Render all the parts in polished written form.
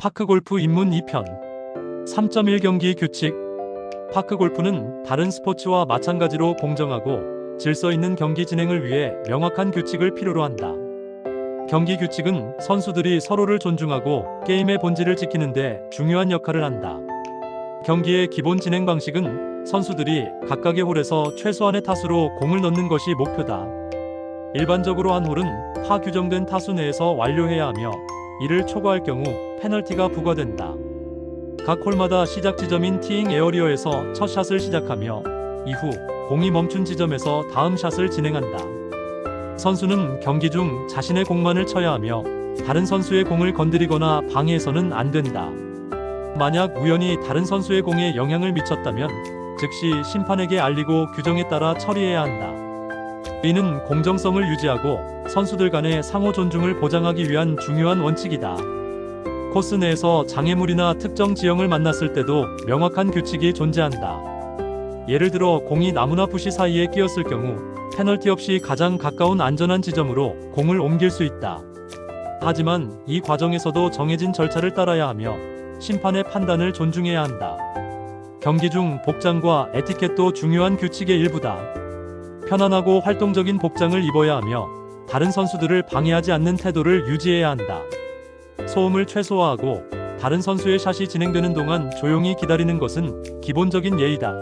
파크골프 입문 2편 3.1 경기 규칙. 파크골프는 다른 스포츠와 마찬가지로 공정하고 질서 있는 경기 진행을 위해 명확한 규칙을 필요로 한다. 경기 규칙은 선수들이 서로를 존중하고 게임의 본질을 지키는 데 중요한 역할을 한다. 경기의 기본 진행 방식은 선수들이 각각의 홀에서 최소한의 타수로 공을 넣는 것이 목표다. 일반적으로 한 홀은 파 규정된 타수 내에서 완료해야 하며 이를 초과할 경우 페널티가 부과된다. 각 홀마다 시작 지점인 티잉 에어리어에서 첫 샷을 시작하며 이후 공이 멈춘 지점에서 다음 샷을 진행한다. 선수는 경기 중 자신의 공만을 쳐야 하며 다른 선수의 공을 건드리거나 방해해서는 안 된다. 만약 우연히 다른 선수의 공에 영향을 미쳤다면 즉시 심판에게 알리고 규정에 따라 처리해야 한다. 이는 공정성을 유지하고 선수들 간의 상호 존중을 보장하기 위한 중요한 원칙이다. 코스 내에서 장애물이나 특정 지형을 만났을 때도 명확한 규칙이 존재한다. 예를 들어 공이 나무나 부시 사이에 끼었을 경우 페널티 없이 가장 가까운 안전한 지점으로 공을 옮길 수 있다. 하지만 이 과정에서도 정해진 절차를 따라야 하며 심판의 판단을 존중해야 한다. 경기 중 복장과 에티켓도 중요한 규칙의 일부다. 편안하고 활동적인 복장을 입어야 하며 다른 선수들을 방해하지 않는 태도를 유지해야 한다. 소음을 최소화하고 다른 선수의 샷이 진행되는 동안 조용히 기다리는 것은 기본적인 예의다.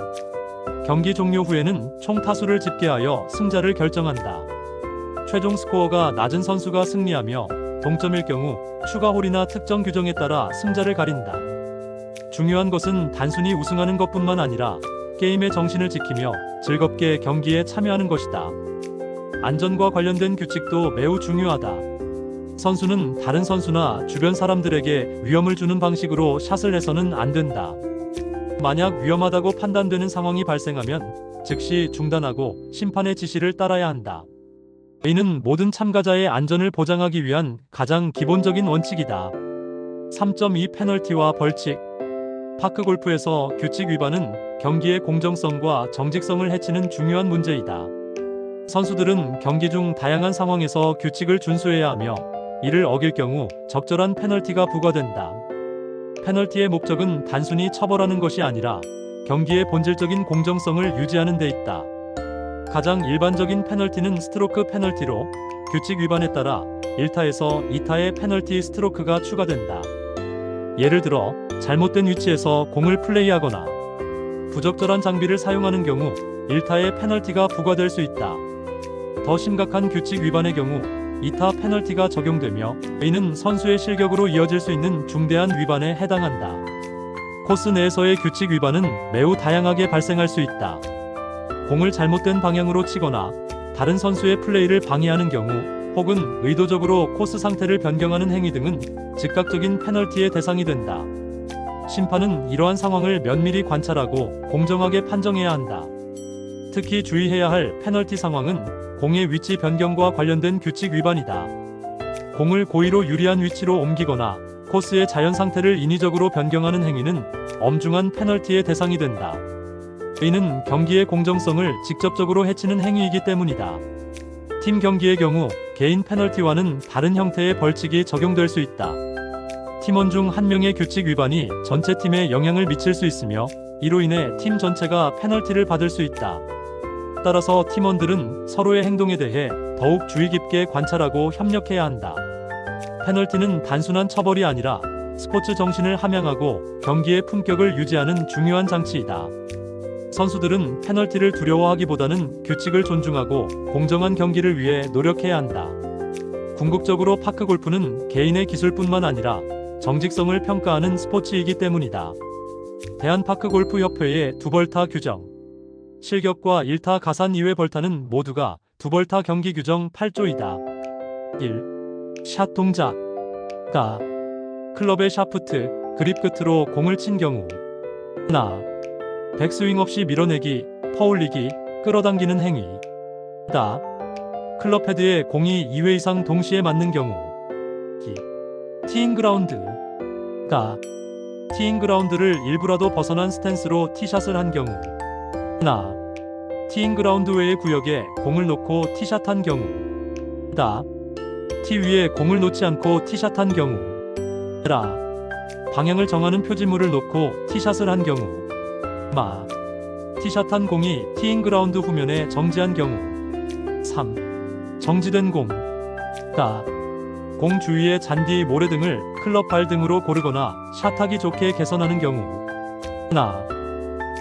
경기 종료 후에는 총 타수를 집계하여 승자를 결정한다. 최종 스코어가 낮은 선수가 승리하며 동점일 경우 추가 홀이나 특정 규정에 따라 승자를 가린다. 중요한 것은 단순히 우승하는 것뿐만 아니라 게임의 정신을 지키며 즐겁게 경기에 참여하는 것이다. 안전과 관련된 규칙도 매우 중요하다. 선수는 다른 선수나 주변 사람들에게 위험을 주는 방식으로 샷을 해서는 안 된다. 만약 위험하다고 판단되는 상황이 발생하면 즉시 중단하고 심판의 지시를 따라야 한다. 이는 모든 참가자의 안전을 보장하기 위한 가장 기본적인 원칙이다. 3.2 페널티와 벌칙. 파크골프에서 규칙 위반은 경기의 공정성과 정직성을 해치는 중요한 문제이다. 선수들은 경기 중 다양한 상황에서 규칙을 준수해야 하며 이를 어길 경우 적절한 페널티가 부과된다. 페널티의 목적은 단순히 처벌하는 것이 아니라 경기의 본질적인 공정성을 유지하는 데 있다. 가장 일반적인 페널티는 스트로크 페널티로 규칙 위반에 따라 1타에서 2타의 페널티 스트로크가 추가된다. 예를 들어 잘못된 위치에서 공을 플레이하거나 부적절한 장비를 사용하는 경우 1타의 페널티가 부과될 수 있다. 더 심각한 규칙 위반의 경우 2타 페널티가 적용되며 이는 선수의 실격으로 이어질 수 있는 중대한 위반에 해당한다. 코스 내에서의 규칙 위반은 매우 다양하게 발생할 수 있다. 공을 잘못된 방향으로 치거나 다른 선수의 플레이를 방해하는 경우 혹은 의도적으로 코스 상태를 변경하는 행위 등은 즉각적인 페널티의 대상이 된다. 심판은 이러한 상황을 면밀히 관찰하고 공정하게 판정해야 한다. 특히 주의해야 할 페널티 상황은 공의 위치 변경과 관련된 규칙 위반이다. 공을 고의로 유리한 위치로 옮기거나 코스의 자연 상태를 인위적으로 변경하는 행위는 엄중한 페널티의 대상이 된다. 이는 경기의 공정성을 직접적으로 해치는 행위이기 때문이다. 팀 경기의 경우 개인 페널티와는 다른 형태의 벌칙이 적용될 수 있다. 팀원 중 한 명의 규칙 위반이 전체 팀에 영향을 미칠 수 있으며 이로 인해 팀 전체가 페널티를 받을 수 있다. 따라서 팀원들은 서로의 행동에 대해 더욱 주의 깊게 관찰하고 협력해야 한다. 페널티는 단순한 처벌이 아니라 스포츠 정신을 함양하고 경기의 품격을 유지하는 중요한 장치이다. 선수들은 페널티를 두려워하기보다는 규칙을 존중하고 공정한 경기를 위해 노력해야 한다. 궁극적으로 파크골프는 개인의 기술뿐만 아니라 정직성을 평가하는 스포츠이기 때문이다. 대한파크골프협회의 두벌타 규정. 실격과 1타 가산 이외 벌타는 모두가 두벌타 경기 규정 8조이다. 1. 샷 동작. 가. 클럽의 샤프트, 그립 끝으로 공을 친 경우. 나. 백스윙 없이 밀어내기, 퍼올리기, 끌어당기는 행위. 다. 클럽 헤드에 공이 2회 이상 동시에 맞는 경우. 기. 티잉 그라운드. 가. 티잉 그라운드를 일부라도 벗어난 스탠스로 티샷을 한 경우. 나. 티잉 그라운드 외의 구역에 공을 놓고 티샷한 경우. 다. 티 위에 공을 놓지 않고 티샷한 경우. 라. 방향을 정하는 표지물을 놓고 티샷을 한 경우. 마. 티샷한 공이 티잉 그라운드 후면에 정지한 경우. 3. 정지된 공. 가. 공 주위의 잔디, 모래 등을 클럽발 등으로 고르거나 샷하기 좋게 개선하는 경우. 나.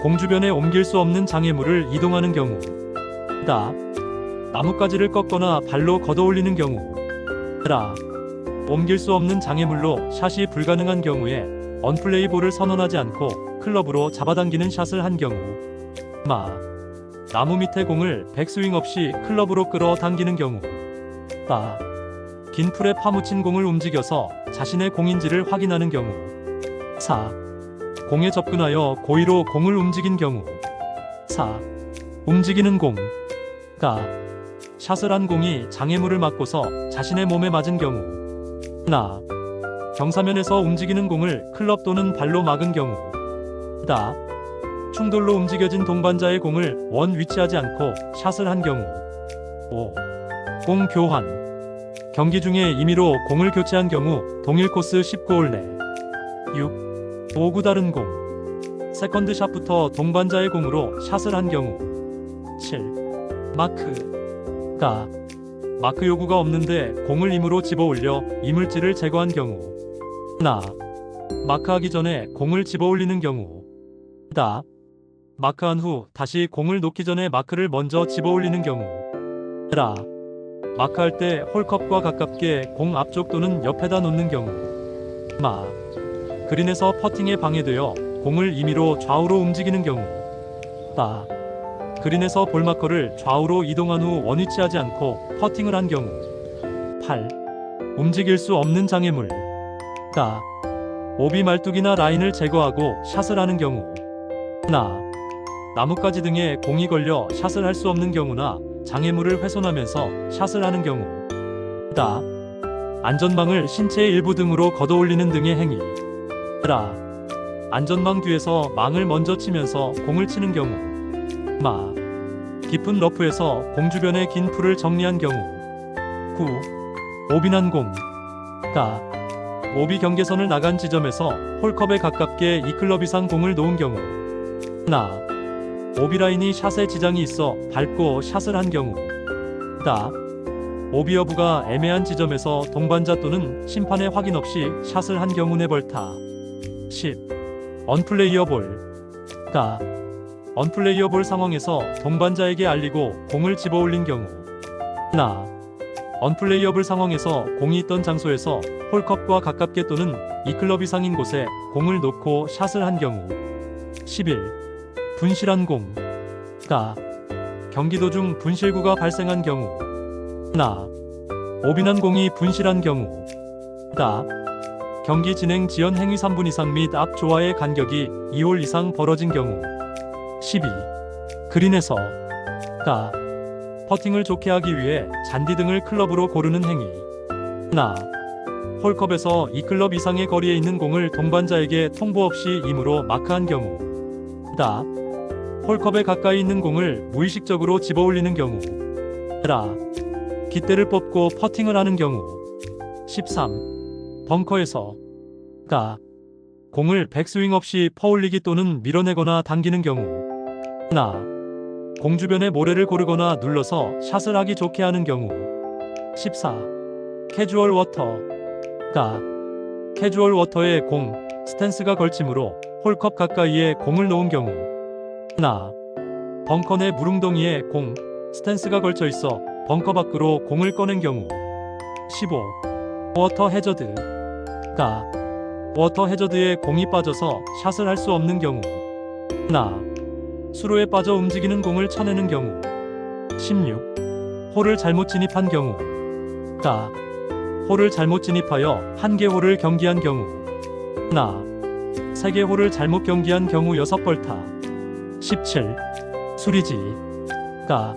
공 주변에 옮길 수 없는 장애물을 이동하는 경우. 다. 나뭇가지를 꺾거나 발로 걷어올리는 경우. 라. 옮길 수 없는 장애물로 샷이 불가능한 경우에 언플레이 볼을 선언하지 않고 클럽으로 잡아당기는 샷을 한 경우. 마. 나무 밑에 공을 백스윙 없이 클럽으로 끌어당기는 경우. 바. 긴 풀에 파묻힌 공을 움직여서 자신의 공인지를 확인하는 경우. 4. 공에 접근하여 고의로 공을 움직인 경우. 4. 움직이는 공. 가. 샷을 한 공이 장애물을 맞고서 자신의 몸에 맞은 경우. 나. 경사면에서 움직이는 공을 클럽 또는 발로 막은 경우. 다. 충돌로 움직여진 동반자의 공을 원 위치하지 않고 샷을 한 경우. 5. 공 교환. 경기 중에 임의로 공을 교체한 경우 동일 코스 19홀 내. 6. 5구 다른 공. 세컨드 샷부터 동반자의 공으로 샷을 한 경우. 7. 마크. 가. 마크 요구가 없는데 공을 임으로 집어 올려 이물질을 제거한 경우. 나. 마크하기 전에 공을 집어 올리는 경우. 다. 마크한 후 다시 공을 놓기 전에 마크를 먼저 집어 올리는 경우. 라. 마크할 때 홀컵과 가깝게 공 앞쪽 또는 옆에다 놓는 경우. 마. 그린에서 퍼팅에 방해되어 공을 임의로 좌우로 움직이는 경우. 바. 그린에서 볼마커를 좌우로 이동한 후 원위치하지 않고 퍼팅을 한 경우. 8. 움직일 수 없는 장애물. 가. 오비 말뚝이나 라인을 제거하고 샷을 하는 경우. 나. 나뭇가지 등에 공이 걸려 샷을 할 수 없는 경우나 장애물을 훼손하면서 샷을 하는 경우. 다. 안전망을 신체의 일부 등으로 걷어올리는 등의 행위. 라. 안전망 뒤에서 망을 먼저 치면서 공을 치는 경우. 마. 깊은 러프에서 공 주변의 긴 풀을 정리한 경우. 9. 오비난 공. 가. 오비 경계선을 나간 지점에서 홀컵에 가깝게 2클럽 이상 공을 놓은 경우. 나. 오비 라인이 샷에 지장이 있어 밟고 샷을 한 경우. 다. 오비 여부가 애매한 지점에서 동반자 또는 심판의 확인 없이 샷을 한 경우 네벌타. 10. 언플레이어볼. 가. 언플레이어볼 상황에서 동반자에게 알리고 공을 집어 올린 경우. 나. 언플레이어블 상황에서 공이 있던 장소에서 홀컵과 가깝게 또는 2클럽 이상인 곳에 공을 놓고 샷을 한 경우. 11. 분실한 공. 가. 경기 도중 분실구가 발생한 경우. 나. 오비난 공이 분실한 경우. 다. 경기 진행 지연 행위 3분 이상 및 앞 조와의 간격이 2홀 이상 벌어진 경우. 12. 그린에서. 가. 퍼팅을 좋게 하기 위해 잔디 등을 클럽으로 고르는 행위. 나. 홀컵에서 2클럽 이상의 거리에 있는 공을 동반자에게 통보 없이 임으로 마크한 경우. 다. 홀컵에 가까이 있는 공을 무의식적으로 집어 올리는 경우. 라. 깃대를 뽑고 퍼팅을 하는 경우. 13. 벙커에서. 가. 공을 백스윙 없이 퍼올리기 또는 밀어내거나 당기는 경우. 나. 공 주변의 모래를 고르거나 눌러서 샷을 하기 좋게 하는 경우. 14. 캐주얼 워터. 가. 캐주얼 워터에 공, 스탠스가 걸침으로 홀컵 가까이에 공을 놓은 경우. 나. 벙커 내 물웅덩이에 공, 스탠스가 걸쳐 있어 벙커 밖으로 공을 꺼낸 경우. 15. 워터 해저드. 가. 워터 해저드에 공이 빠져서 샷을 할 수 없는 경우. 나. 수로에 빠져 움직이는 공을 쳐내는 경우. 16. 홀을 잘못 진입한 경우. 가. 홀을 잘못 진입하여 한 개 홀을 경기한 경우. 나. 세 개 홀을 잘못 경기한 경우 6벌타. 17. 수리지. 가.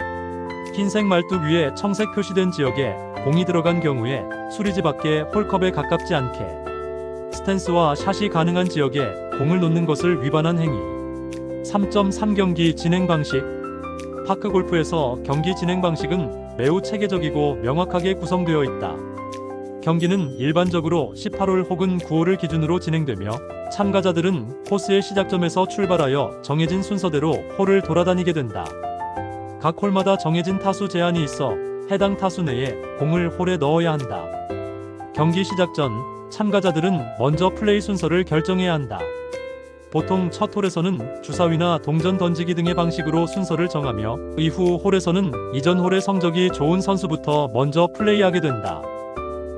흰색 말뚝 위에 청색 표시된 지역에 공이 들어간 경우에 수리지 밖에 홀컵에 가깝지 않게 스탠스와 샷이 가능한 지역에 공을 놓는 것을 위반한 행위. 3.3 경기 진행 방식. 파크 골프에서 경기 진행 방식은 매우 체계적이고 명확하게 구성되어 있다. 경기는 일반적으로 18홀 혹은 9홀을 기준으로 진행되며 참가자들은 코스의 시작점에서 출발하여 정해진 순서대로 홀을 돌아다니게 된다. 각 홀마다 정해진 타수 제한이 있어 해당 타수 내에 공을 홀에 넣어야 한다. 경기 시작 전 참가자들은 먼저 플레이 순서를 결정해야 한다. 보통 첫 홀에서는 주사위나 동전 던지기 등의 방식으로 순서를 정하며 이후 홀에서는 이전 홀의 성적이 좋은 선수부터 먼저 플레이하게 된다.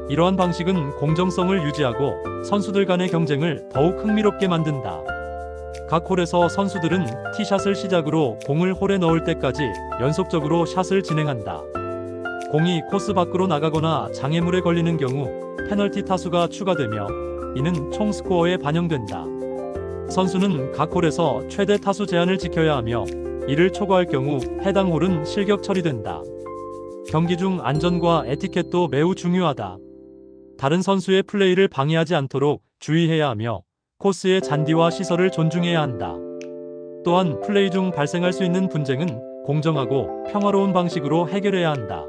이러한 방식은 공정성을 유지하고 선수들 간의 경쟁을 더욱 흥미롭게 만든다. 각 홀에서 선수들은 티샷을 시작으로 공을 홀에 넣을 때까지 연속적으로 샷을 진행한다. 공이 코스 밖으로 나가거나 장애물에 걸리는 경우 페널티 타수가 추가되며 이는 총 스코어에 반영된다. 선수는 각 홀에서 최대 타수 제한을 지켜야 하며 이를 초과할 경우 해당 홀은 실격 처리된다. 경기 중 안전과 에티켓도 매우 중요하다. 다른 선수의 플레이를 방해하지 않도록 주의해야 하며 코스의 잔디와 시설을 존중해야 한다. 또한 플레이 중 발생할 수 있는 분쟁은 공정하고 평화로운 방식으로 해결해야 한다.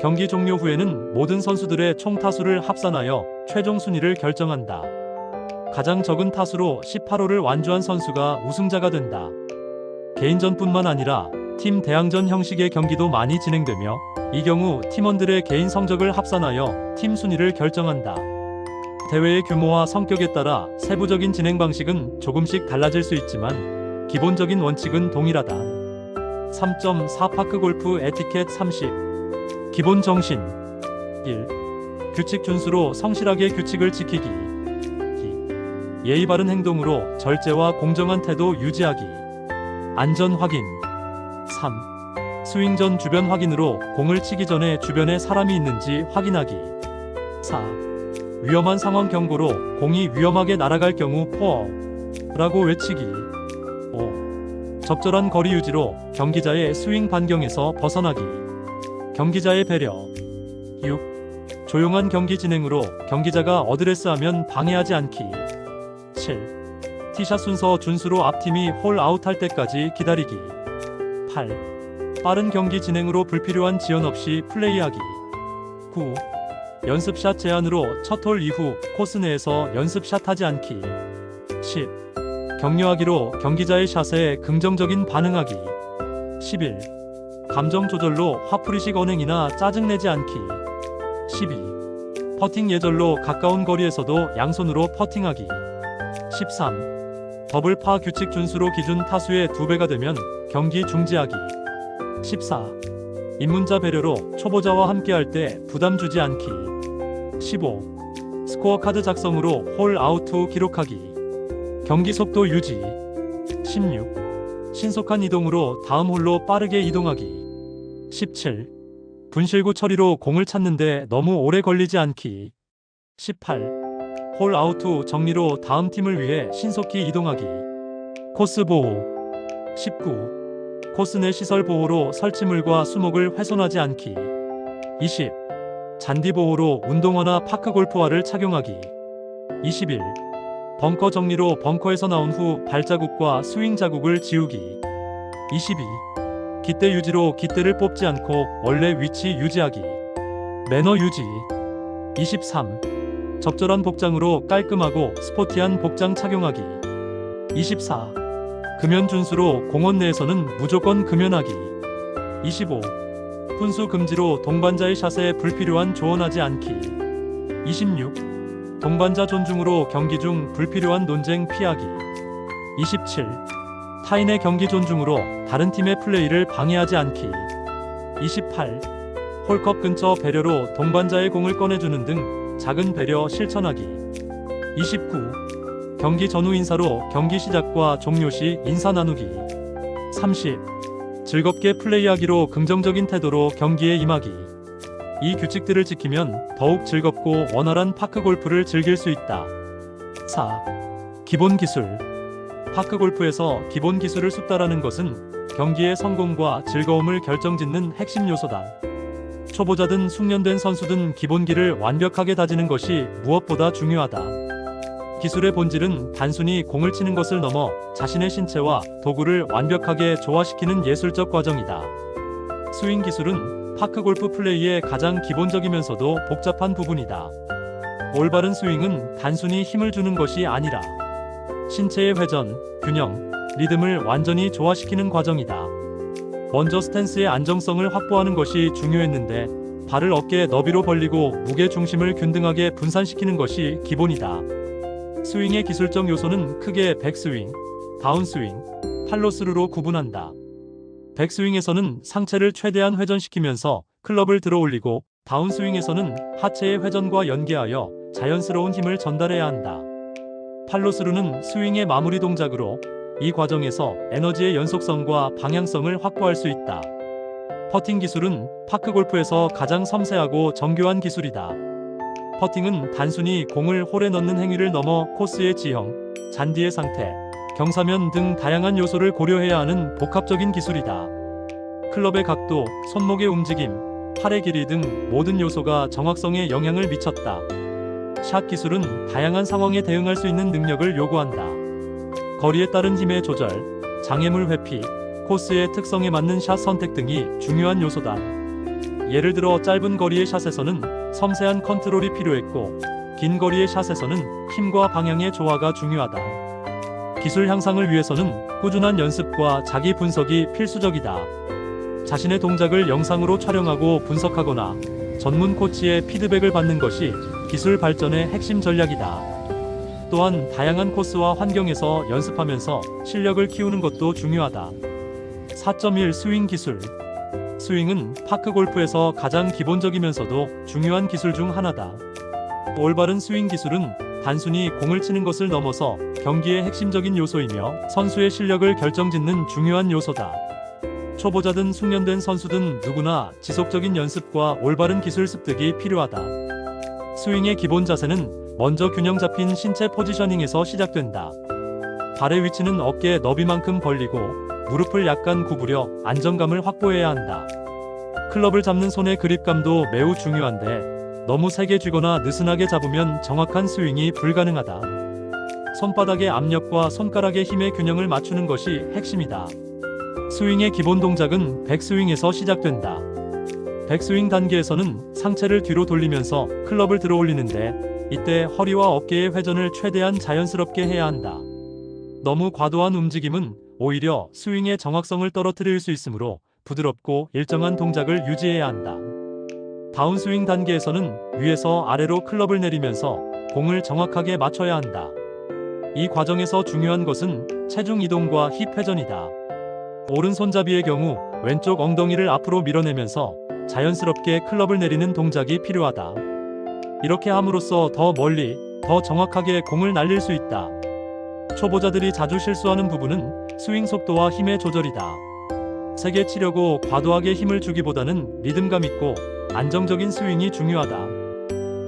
경기 종료 후에는 모든 선수들의 총 타수를 합산하여 최종 순위를 결정한다. 가장 적은 타수로 18홀을 완주한 선수가 우승자가 된다. 개인전뿐만 아니라 팀 대항전 형식의 경기도 많이 진행되며 이 경우 팀원들의 개인 성적을 합산하여 팀 순위를 결정한다. 대회의 규모와 성격에 따라 세부적인 진행 방식은 조금씩 달라질 수 있지만 기본적인 원칙은 동일하다. 3.4 파크골프 에티켓 30 기본 정신 1. 규칙 준수로 성실하게 규칙을 지키기 2. 예의 바른 행동으로 절제와 공정한 태도 유지하기 안전 확인 3. 스윙 전 주변 확인으로 공을 치기 전에 주변에 사람이 있는지 확인하기 4. 위험한 상황 경고로 공이 위험하게 날아갈 경우 포어라고 외치기 5. 적절한 거리 유지로 경기자의 스윙 반경에서 벗어나기 경기자의 배려 6. 조용한 경기 진행으로 경기자가 어드레스하면 방해하지 않기 7. 티샷 순서 준수로 앞팀이 홀 아웃할 때까지 기다리기 8. 빠른 경기 진행으로 불필요한 지연 없이 플레이하기 9. 연습샷 제한으로 첫 홀 이후 코스 내에서 연습샷 하지 않기 10. 격려하기로 경기자의 샷에 긍정적인 반응하기 11. 감정 조절로 화풀이식 언행이나 짜증내지 않기 12. 퍼팅 예절로 가까운 거리에서도 양손으로 퍼팅하기 13. 더블파 규칙 준수로 기준 타수의 2배가 되면 경기 중지하기 14. 입문자 배려로 초보자와 함께할 때 부담 주지 않기 15. 스코어 카드 작성으로 홀 아웃 후 기록하기 경기 속도 유지 16. 신속한 이동으로 다음 홀로 빠르게 이동하기 17. 분실구 처리로 공을 찾는데 너무 오래 걸리지 않기 18. 홀 아웃 후 정리로 다음 팀을 위해 신속히 이동하기 코스 보호 19. 코스 내 시설 보호로 설치물과 수목을 훼손하지 않기 20. 잔디 보호로 운동화나 파크 골프화를 착용하기 21. 벙커 정리로 벙커에서 나온 후 발자국과 스윙 자국을 지우기 22. 깃대 유지로 깃대를 뽑지 않고 원래 위치 유지하기 매너 유지 23. 적절한 복장으로 깔끔하고 스포티한 복장 착용하기 24. 금연 준수로 공원 내에서는 무조건 금연하기 25. 훈수 금지로 동반자의 샷에 불필요한 조언하지 않기 26. 동반자 존중으로 경기 중 불필요한 논쟁 피하기 27. 타인의 경기 존중으로 다른 팀의 플레이를 방해하지 않기 28. 홀컵 근처 배려로 동반자의 공을 꺼내주는 등 작은 배려 실천하기 29. 경기 전후 인사로 경기 시작과 종료 시 인사 나누기 30. 즐겁게 플레이하기로 긍정적인 태도로 경기에 임하기 이 규칙들을 지키면 더욱 즐겁고 원활한 파크 골프를 즐길 수 있다. 4. 기본 기술 파크 골프에서 기본 기술을 숙달하는 것은 경기의 성공과 즐거움을 결정짓는 핵심 요소다. 초보자든 숙련된 선수든 기본기를 완벽하게 다지는 것이 무엇보다 중요하다. 기술의 본질은 단순히 공을 치는 것을 넘어 자신의 신체와 도구를 완벽하게 조화시키는 예술적 과정이다. 스윙 기술은 파크 골프 플레이의 가장 기본적이면서도 복잡한 부분이다. 올바른 스윙은 단순히 힘을 주는 것이 아니라 신체의 회전, 균형, 리듬을 완전히 조화시키는 과정이다. 먼저 스탠스의 안정성을 확보하는 것이 중요했는데 발을 어깨 너비로 벌리고 무게 중심을 균등하게 분산시키는 것이 기본이다. 스윙의 기술적 요소는 크게 백스윙, 다운스윙, 팔로스루로 구분한다. 백스윙에서는 상체를 최대한 회전시키면서 클럽을 들어 올리고, 다운스윙에서는 하체의 회전과 연계하여 자연스러운 힘을 전달해야 한다. 팔로스루는 스윙의 마무리 동작으로 이 과정에서 에너지의 연속성과 방향성을 확보할 수 있다. 퍼팅 기술은 파크 골프에서 가장 섬세하고 정교한 기술이다. 퍼팅은 단순히 공을 홀에 넣는 행위를 넘어 코스의 지형, 잔디의 상태, 경사면 등 다양한 요소를 고려해야 하는 복합적인 기술이다. 클럽의 각도, 손목의 움직임, 팔의 길이 등 모든 요소가 정확성에 영향을 미쳤다. 샷 기술은 다양한 상황에 대응할 수 있는 능력을 요구한다. 거리에 따른 힘의 조절, 장애물 회피, 코스의 특성에 맞는 샷 선택 등이 중요한 요소다. 예를 들어 짧은 거리의 샷에서는 섬세한 컨트롤이 필요했고, 긴 거리의 샷에서는 힘과 방향의 조화가 중요하다. 기술 향상을 위해서는 꾸준한 연습과 자기 분석이 필수적이다. 자신의 동작을 영상으로 촬영하고 분석하거나 전문 코치의 피드백을 받는 것이 기술 발전의 핵심 전략이다. 또한 다양한 코스와 환경에서 연습하면서 실력을 키우는 것도 중요하다. 4.1 스윙 기술. 스윙은 파크 골프에서 가장 기본적이면서도 중요한 기술 중 하나다. 올바른 스윙 기술은 단순히 공을 치는 것을 넘어서 경기의 핵심적인 요소이며 선수의 실력을 결정짓는 중요한 요소다. 초보자든 숙련된 선수든 누구나 지속적인 연습과 올바른 기술 습득이 필요하다. 스윙의 기본 자세는 먼저 균형 잡힌 신체 포지셔닝에서 시작된다. 발의 위치는 어깨 너비만큼 벌리고 무릎을 약간 구부려 안정감을 확보해야 한다. 클럽을 잡는 손의 그립감도 매우 중요한데 너무 세게 쥐거나 느슨하게 잡으면 정확한 스윙이 불가능하다. 손바닥의 압력과 손가락의 힘의 균형을 맞추는 것이 핵심이다. 스윙의 기본 동작은 백스윙에서 시작된다. 백스윙 단계에서는 상체를 뒤로 돌리면서 클럽을 들어 올리는데 이때 허리와 어깨의 회전을 최대한 자연스럽게 해야 한다. 너무 과도한 움직임은 오히려 스윙의 정확성을 떨어뜨릴 수 있으므로 부드럽고 일정한 동작을 유지해야 한다. 다운스윙 단계에서는 위에서 아래로 클럽을 내리면서 공을 정확하게 맞춰야 한다. 이 과정에서 중요한 것은 체중 이동과 힙 회전이다. 오른손잡이의 경우 왼쪽 엉덩이를 앞으로 밀어내면서 자연스럽게 클럽을 내리는 동작이 필요하다. 이렇게 함으로써 더 멀리, 더 정확하게 공을 날릴 수 있다. 초보자들이 자주 실수하는 부분은 스윙 속도와 힘의 조절이다. 세게 치려고 과도하게 힘을 주기보다는 리듬감 있고 안정적인 스윙이 중요하다.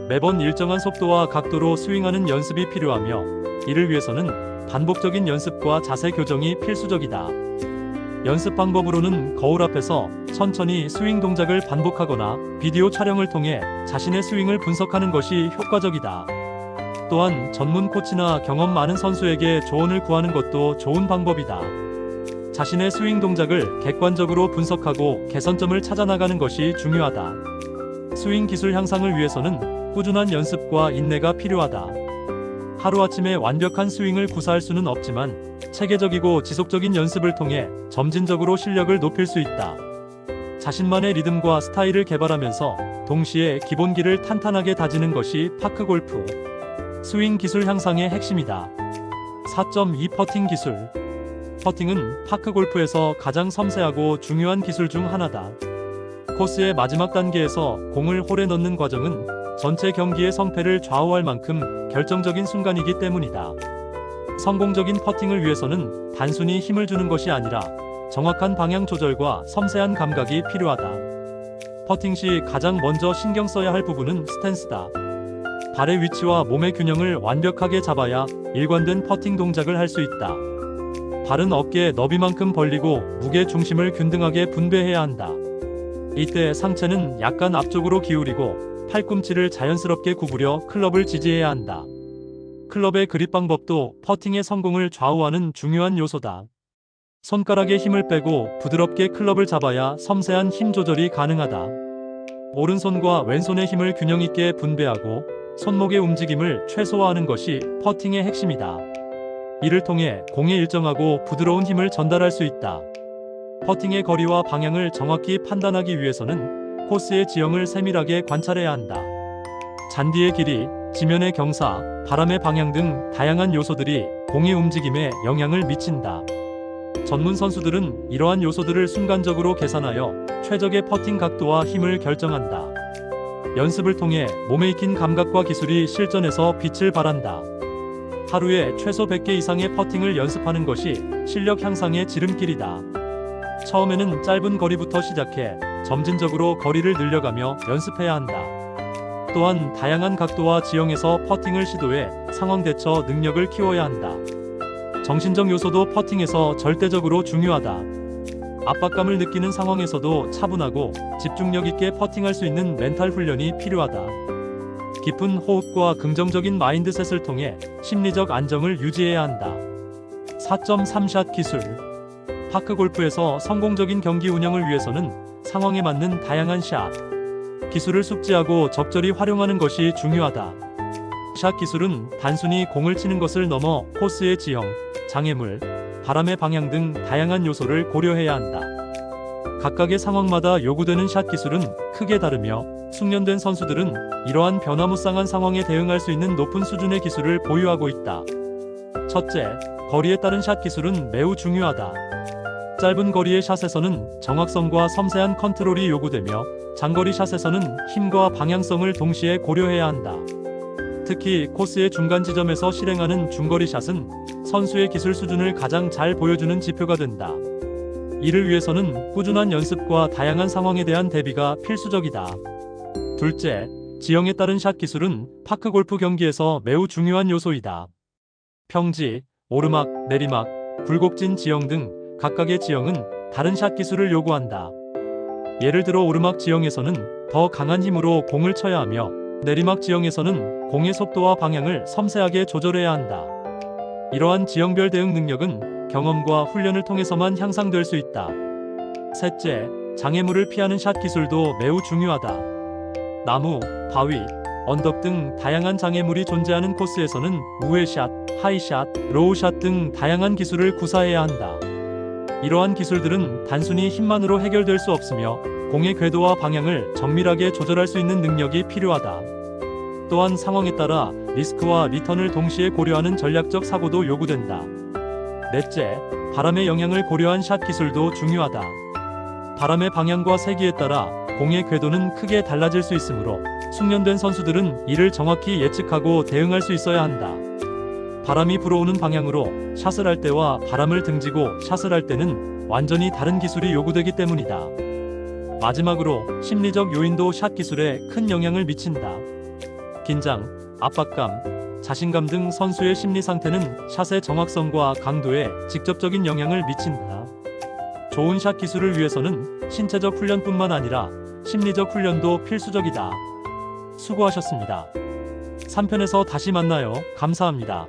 매번 일정한 속도와 각도로 스윙하는 연습이 필요하며 이를 위해서는 반복적인 연습과 자세 교정이 필수적이다. 연습 방법으로는 거울 앞에서 천천히 스윙 동작을 반복하거나 비디오 촬영을 통해 자신의 스윙을 분석하는 것이 효과적이다. 또한 전문 코치나 경험 많은 선수에게 조언을 구하는 것도 좋은 방법이다. 자신의 스윙 동작을 객관적으로 분석하고 개선점을 찾아나가는 것이 중요하다. 스윙 기술 향상을 위해서는 꾸준한 연습과 인내가 필요하다. 하루아침에 완벽한 스윙을 구사할 수는 없지만 체계적이고 지속적인 연습을 통해 점진적으로 실력을 높일 수 있다. 자신만의 리듬과 스타일을 개발하면서 동시에 기본기를 탄탄하게 다지는 것이 파크 골프 스윙 기술 향상의 핵심이다. 4.2 퍼팅 기술. 퍼팅은 파크 골프에서 가장 섬세하고 중요한 기술 중 하나다. 코스의 마지막 단계에서 공을 홀에 넣는 과정은 전체 경기의 성패를 좌우할 만큼 결정적인 순간이기 때문이다. 성공적인 퍼팅을 위해서는 단순히 힘을 주는 것이 아니라 정확한 방향 조절과 섬세한 감각이 필요하다. 퍼팅 시 가장 먼저 신경 써야 할 부분은 스탠스다. 발의 위치와 몸의 균형을 완벽하게 잡아야 일관된 퍼팅 동작을 할 수 있다. 발은 어깨 너비만큼 벌리고 무게 중심을 균등하게 분배해야 한다. 이때 상체는 약간 앞쪽으로 기울이고 팔꿈치를 자연스럽게 구부려 클럽을 지지해야 한다. 클럽의 그립 방법도 퍼팅의 성공을 좌우하는 중요한 요소다. 손가락에 힘을 빼고 부드럽게 클럽을 잡아야 섬세한 힘 조절이 가능하다. 오른손과 왼손의 힘을 균형 있게 분배하고 손목의 움직임을 최소화하는 것이 퍼팅의 핵심이다. 이를 통해 공에 일정하고 부드러운 힘을 전달할 수 있다. 퍼팅의 거리와 방향을 정확히 판단하기 위해서는 코스의 지형을 세밀하게 관찰해야 한다. 잔디의 길이, 지면의 경사, 바람의 방향 등 다양한 요소들이 공의 움직임에 영향을 미친다. 전문 선수들은 이러한 요소들을 순간적으로 계산하여 최적의 퍼팅 각도와 힘을 결정한다. 연습을 통해 몸에 익힌 감각과 기술이 실전에서 빛을 발한다. 하루에 최소 100개 이상의 퍼팅을 연습하는 것이 실력 향상의 지름길이다. 처음에는 짧은 거리부터 시작해 점진적으로 거리를 늘려가며 연습해야 한다. 또한 다양한 각도와 지형에서 퍼팅을 시도해 상황 대처 능력을 키워야 한다. 정신적 요소도 퍼팅에서 절대적으로 중요하다. 압박감을 느끼는 상황에서도 차분하고 집중력 있게 퍼팅할 수 있는 멘탈 훈련이 필요하다. 깊은 호흡과 긍정적인 마인드셋을 통해 심리적 안정을 유지해야 한다. 4.3샷 기술. 파크 골프에서 성공적인 경기 운영을 위해서는 상황에 맞는 다양한 샷 기술을 숙지하고 적절히 활용하는 것이 중요하다. 샷 기술은 단순히 공을 치는 것을 넘어 코스의 지형, 장애물, 바람의 방향 등 다양한 요소를 고려해야 한다. 각각의 상황마다 요구되는 샷 기술은 크게 다르며 숙련된 선수들은 이러한 변화무쌍한 상황에 대응할 수 있는 높은 수준의 기술을 보유하고 있다. 첫째, 거리에 따른 샷 기술은 매우 중요하다. 짧은 거리의 샷에서는 정확성과 섬세한 컨트롤이 요구되며 장거리 샷에서는 힘과 방향성을 동시에 고려해야 한다. 특히 코스의 중간 지점에서 실행하는 중거리 샷은 선수의 기술 수준을 가장 잘 보여주는 지표가 된다. 이를 위해서는 꾸준한 연습과 다양한 상황에 대한 대비가 필수적이다. 둘째, 지형에 따른 샷 기술은 파크 골프 경기에서 매우 중요한 요소이다. 평지, 오르막, 내리막, 굴곡진 지형 등 각각의 지형은 다른 샷 기술을 요구한다. 예를 들어 오르막 지형에서는 더 강한 힘으로 공을 쳐야 하며 내리막 지형에서는 공의 속도와 방향을 섬세하게 조절해야 한다. 이러한 지형별 대응 능력은 경험과 훈련을 통해서만 향상될 수 있다. 셋째, 장애물을 피하는 샷 기술도 매우 중요하다. 나무, 바위, 언덕 등 다양한 장애물이 존재하는 코스에서는 우회샷, 하이샷, 로우샷 등 다양한 기술을 구사해야 한다. 이러한 기술들은 단순히 힘만으로 해결될 수 없으며 공의 궤도와 방향을 정밀하게 조절할 수 있는 능력이 필요하다. 또한 상황에 따라 리스크와 리턴을 동시에 고려하는 전략적 사고도 요구된다. 넷째, 바람의 영향을 고려한 샷 기술도 중요하다. 바람의 방향과 세기에 따라 공의 궤도는 크게 달라질 수 있으므로 숙련된 선수들은 이를 정확히 예측하고 대응할 수 있어야 한다. 바람이 불어오는 방향으로 샷을 할 때와 바람을 등지고 샷을 할 때는 완전히 다른 기술이 요구되기 때문이다. 마지막으로 심리적 요인도 샷 기술에 큰 영향을 미친다. 긴장, 압박감, 자신감 등 선수의 심리 상태는 샷의 정확성과 강도에 직접적인 영향을 미친다. 좋은 샷 기술을 위해서는 신체적 훈련뿐만 아니라 심리적 훈련도 필수적이다. 수고하셨습니다. 3편에서 다시 만나요. 감사합니다.